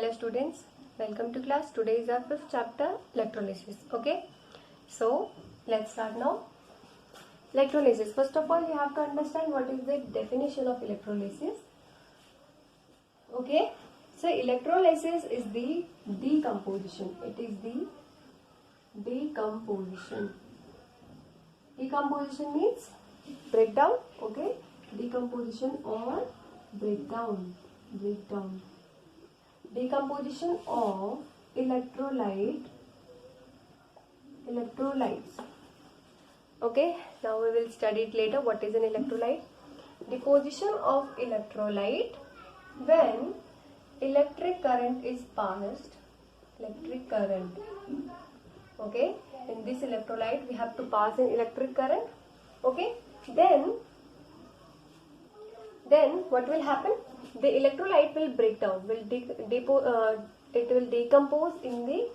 Hello students, welcome to class. Today is our fifth chapter, electrolysis. Okay, so let's start now. Electrolysis. First of all, you have to understand what is the definition of electrolysis. Okay, so electrolysis is the decomposition. It is the decomposition. Decomposition means breakdown. Okay, decomposition or breakdown. Decomposition of electrolytes. Okay, now we will study it later. What is an electrolyte? Deposition of electrolyte when electric current is passed. Electric current. Okay, in this electrolyte we have to pass an electric current. Okay, then what will happen? The electrolyte will break down, it will decompose in the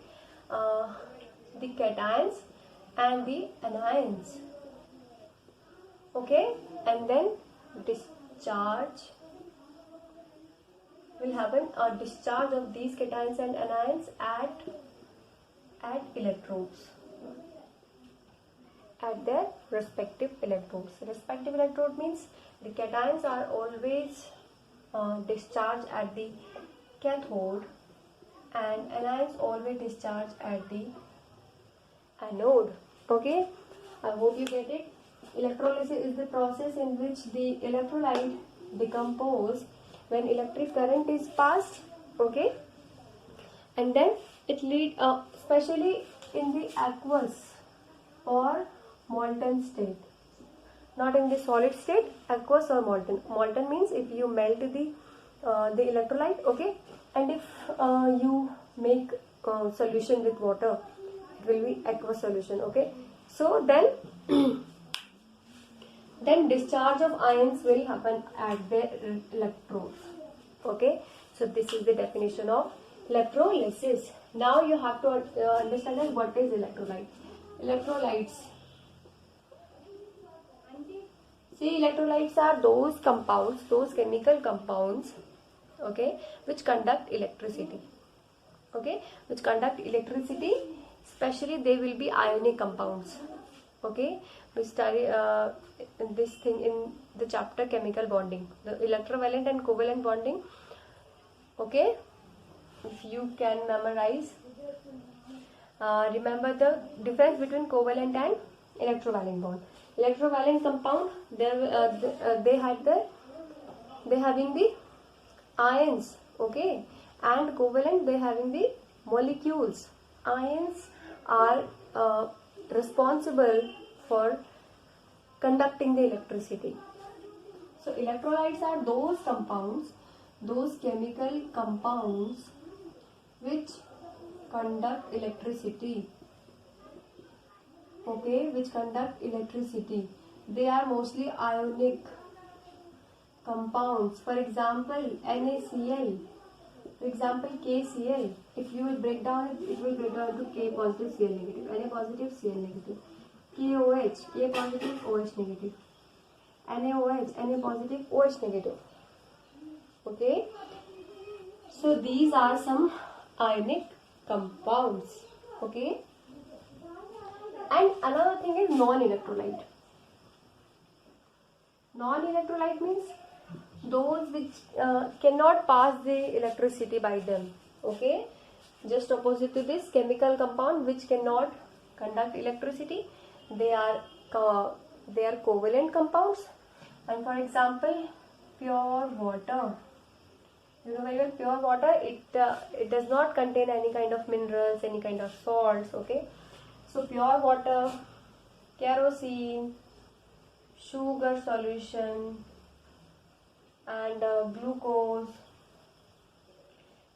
cations and the anions. Okay, and then discharge will happen, a discharge of these cations and anions at electrodes, at their respective electrodes. Respective electrode means the cations are always discharged at the cathode and anions always discharged at the anode. Okay, I hope you get it. Electrolysis is the process in which the electrolyte decompose when electric current is passed. Okay, and then it lead especially in the aqueous or molten state, not in the solid state, aqueous or molten. Molten means if you melt the electrolyte, okay, and if you make solution with water, it will be aqueous solution. Okay, so then then discharge of ions will happen at the electrodes. Okay, so this is the definition of electrolysis. Now you have to understand what is electrolyte. Electrolytes. See, electrolytes are those compounds, those chemical compounds, okay, which conduct electricity. Okay, which conduct electricity. Especially they will be ionic compounds. Okay, we study this thing in the chapter chemical bonding, the electrovalent and covalent bonding. Okay, if you can memorize, remember the difference between covalent and electrovalent bond. Electrovalent compound, they having the ions, okay, and covalent they having the molecules. Ions are responsible for conducting the electricity. So electrolytes are those compounds, those chemical compounds which conduct electricity. Okay, which conduct electricity. They are mostly ionic compounds. For example, NaCl. For example, KCl. If you will break down it, it will break down into K positive, Cl negative. Na positive, Cl negative. KOH, K positive, OH negative. NaOH, Na positive, OH negative. Okay. So these are some ionic compounds. Okay. And another thing is non-electrolyte. Non-electrolyte means those which cannot pass the electricity by them. Okay, just opposite to this, chemical compound which cannot conduct electricity, they are covalent compounds. And for example, pure water. You know very well, pure water, it does not contain any kind of minerals, any kind of salts. Okay, so pure water, kerosene, sugar solution, and glucose,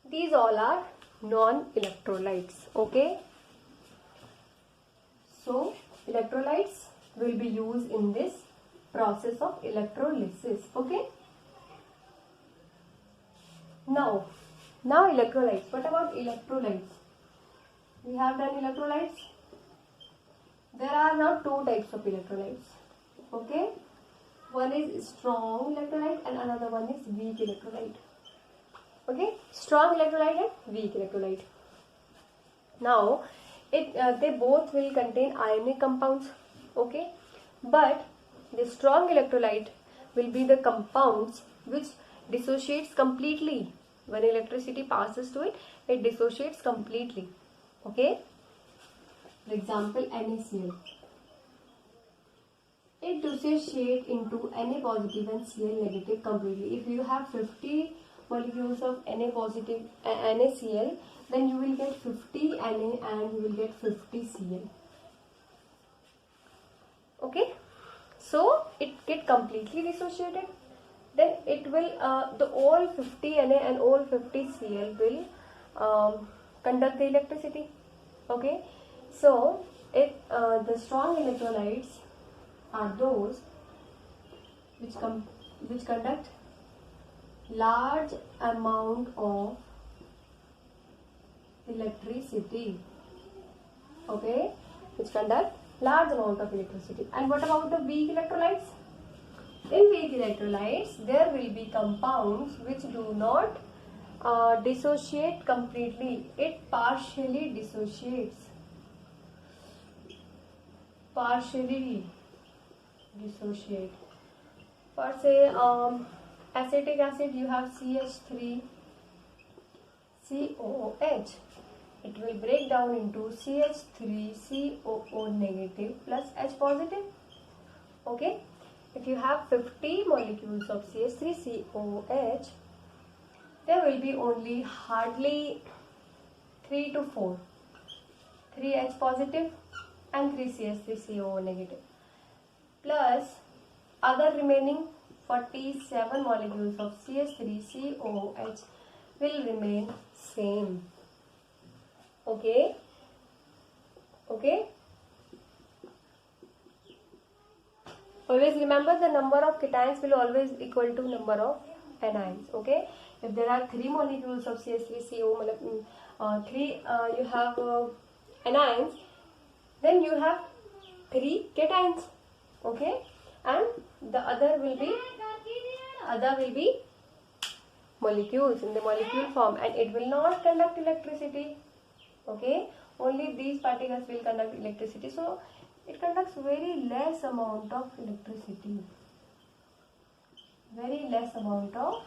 these all are non-electrolytes. Okay, so electrolytes will be used in this process of electrolysis. Okay, now electrolytes. What about electrolytes? We have done electrolytes. There are now two types of electrolytes. Okay, one is strong electrolyte and another one is weak electrolyte. Okay, strong electrolyte and weak electrolyte. Now they both will contain ionic compounds. Okay, but the strong electrolyte will be the compounds which dissociates completely. When electricity passes to it, it dissociates completely. Okay, for example, NaCl. It dissociates into Na positive and Cl negative completely. If you have 50 molecules of Na positive NaCl, then you will get 50 Na and you will get 50 Cl. Okay, so it get completely dissociated. Then it will the all 50 Na and all 50 Cl will conduct the electricity. Okay, so the strong electrolytes are those which conduct large amount of electricity. Okay, which conduct large amount of electricity. And what about the weak electrolytes? In weak electrolytes, there will be compounds which do not dissociate completely. It partially dissociates. Partially dissociate. For say acetic acid, you have CH3COOH. It will break down into CH3COO negative plus H positive. Okay, if you have 50 molecules of CH3COOH, there will be only hardly 3 to 4, 3 H positive and 3 CH3COO negative, plus other remaining 47 molecules of CH3COOH will remain same. Okay, okay. Always remember the number of cations will always equal to number of anions. Okay, if there are 3 molecules of CH3CO, you have anions, then you have 3 cations. Okay, and the other will be molecules in the molecule form, and it will not conduct electricity. Okay, only these particles will conduct electricity, so it conducts very less amount of electricity. Very less amount of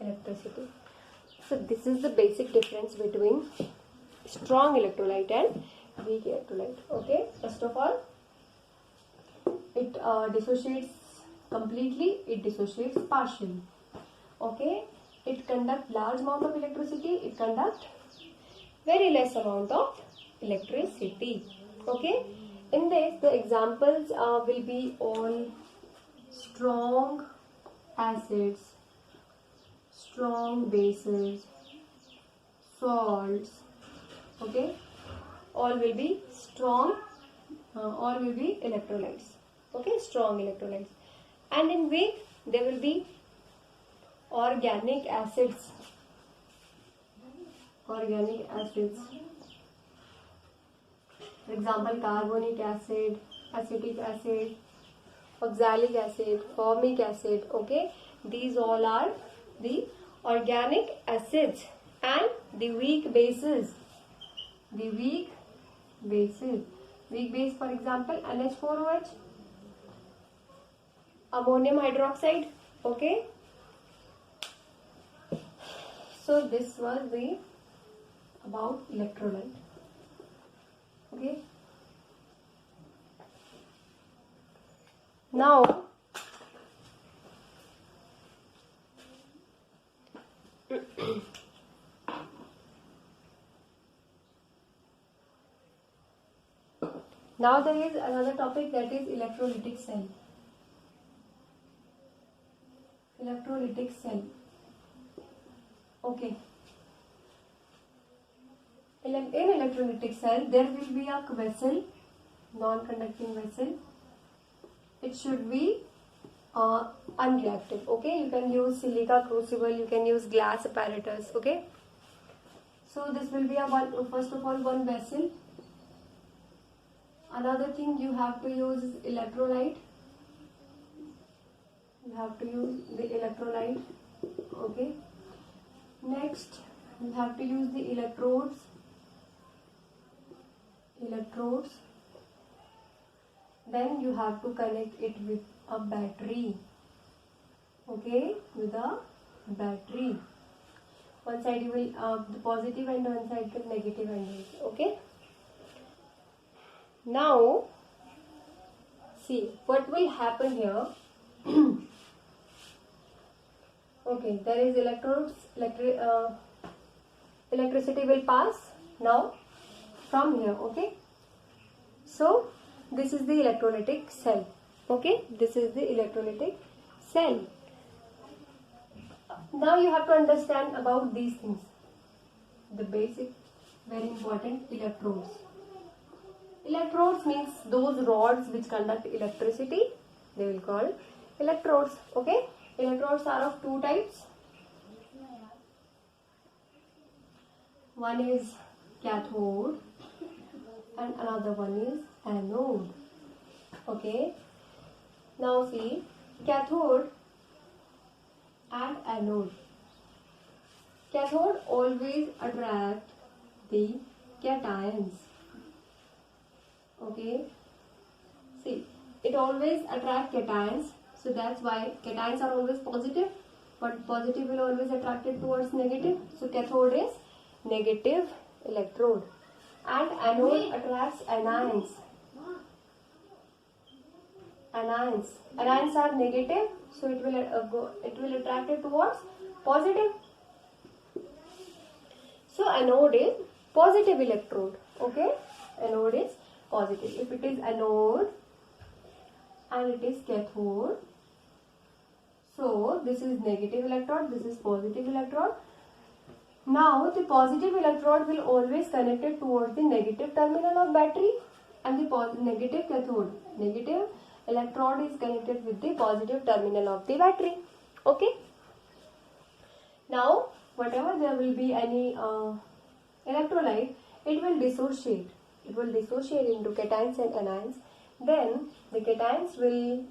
electricity. So this is the basic difference between strong electrolyte and weak electrolyte. Okay, first of all, it dissociates completely, it dissociates partially. Okay, it conducts large amount of electricity, it conducts very less amount of electricity. Okay, in this the examples will be all strong acids, strong bases, salts. Okay, all will be strong, all will be electrolytes. Okay, strong electrolytes. And in weak there will be organic acids. Organic acids. For example, carbonic acid, acetic acid, oxalic acid, formic acid. Okay, these all are the organic acids. And the weak bases. The weak bases. Weak base, for example, NH4OH, ammonium hydroxide. Okay, so this was the about electrolyte. Okay, now now there is another topic, that is electrolytic cell. Electrolytic cell. Okay, in electrolytic cell there will be a vessel, non-conducting vessel. It should be unreactive. Okay, you can use silica crucible, you can use glass apparatus. Okay, so this will be a first of all one vessel. Another thing you have to use is electrolyte. You have to use the electrolyte. Okay, Next, you have to use the electrodes. Then you have to connect it with a battery. Okay, with a battery. One side you will the positive and one side the negative end. Okay. Now, see what will happen here. Okay, there is electrodes. Electricity will pass now from here. Okay. So this is the electrolytic cell. Okay, this is the electrolytic cell. Now you have to understand about these things. The basic, very important, electrodes. Electrodes means those rods which conduct electricity. They will call electrodes. Okay, electrodes are of two types. One is cathode and another one is anode. Okay, now see, cathode and anode. Cathode always attract the cations. Okay, see, it always attract cations, so that's why cations are always positive, but positive will always attract it towards negative. So cathode is negative electrode, and anode attracts anions. Anions are negative, so it will attract it towards positive. So anode is positive electrode. Okay, anode is positive. If it is anode and it is cathode, so this is negative electrode, this is positive electrode. Now the positive electrode will always connect it towards the negative terminal of battery, and the negative cathode, negative electrode is connected with the positive terminal of the battery. Okay. Now whatever there will be any electrolyte, it will dissociate. It will dissociate into cations and anions. Then the cations will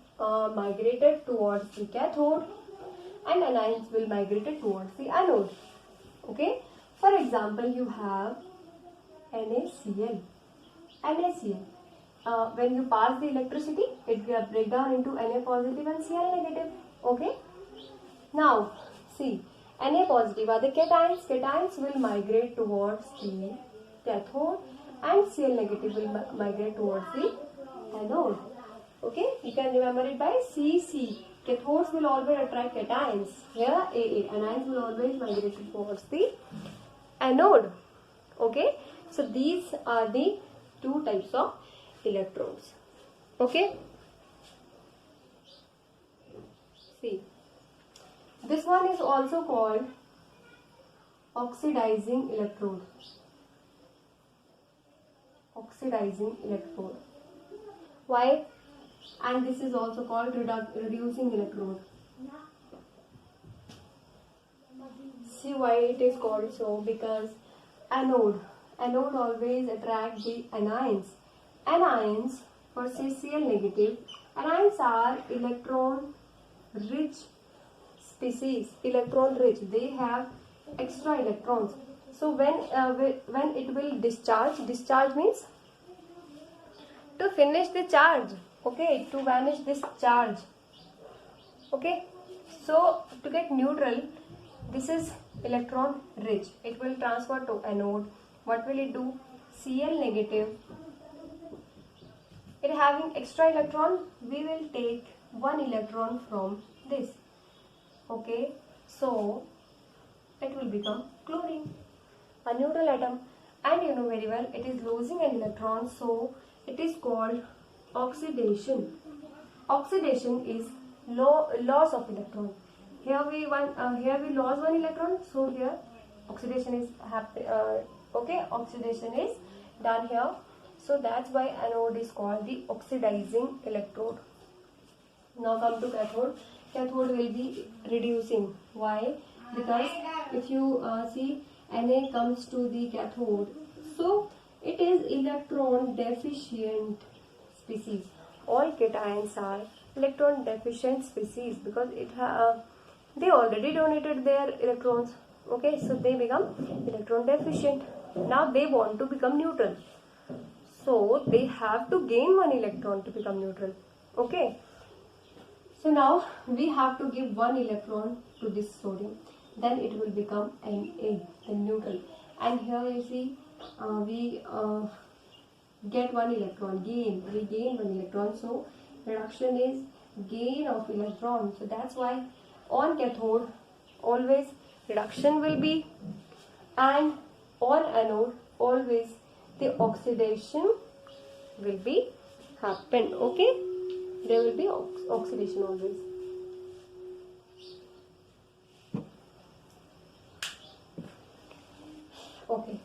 migrate towards the cathode, and anions will migrate towards the anode. Okay. For example, you have NaCl. When you pass the electricity, it will break down into Na positive and Cl negative. Okay. Now, see, Na positive are the cations. Cations will migrate towards the cathode, and Cl negative will migrate towards the anode. Okay, you can remember it by Cc. Cathodes will always attract cations. Here Aa. Anions will always migrate towards the anode. Okay, so these are the two types of electrodes. Okay, see, this one is also called oxidizing electrode. Oxidizing electrode. Why? And this is also called reducing electrode. See why it is called so? Because anode always attract the anions. Anions, for say Cl negative, anions are electron rich species. Electron rich, they have extra electrons. So when it will discharge means to finish the charge. Okay, to vanish this charge. Okay, so to get neutral, this is electron rich. It will transfer to anode. What will it do? Cl negative, it having extra electron, we will take one electron from this. Okay, so it will become chlorine, a neutral atom, and you know very well it is losing an electron, so it is called oxidation. Oxidation is loss of electron. Here we lost one electron, so here oxidation is okay, oxidation is done here. So that's why anode is called the oxidizing electrode. Now come to cathode. Cathode will be reducing. Why? Because if you see, Na comes to the cathode, so it is electron deficient species. All cations are electron deficient species because they already donated their electrons. Okay, so they become electron deficient. Now they want to become neutral, so they have to gain one electron to become neutral. Okay, so now we have to give one electron to this sodium, then it will become Na, the neutral. And here you see we get one electron, we gain one electron, so reduction is gain of electron. So that's why on cathode always reduction will be, and on anode always the oxidation will be happen. Okay, there will be oxidation always. Okay,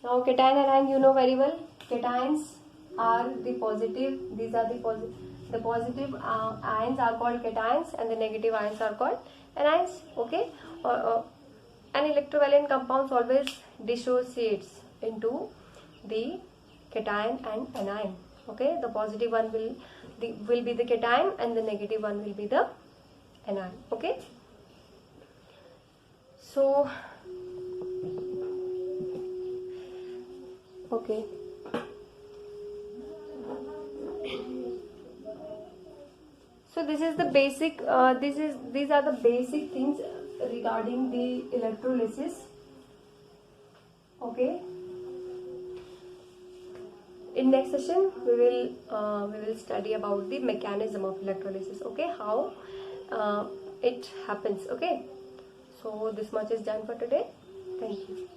now cation anion you know very well. Cations are the positive, these are the positive. The positive ions are called cations and the negative ions are called anions. Okay, an electrovalent compounds always dissociates into the cation and anion. Okay, the positive one will be the cation and the negative one will be the anion. Okay, so okay. So this is the basic. These are the basic things regarding the electrolysis. Okay. In next session we will study about the mechanism of electrolysis. Okay, how it happens. Okay. So this much is done for today. Thank you.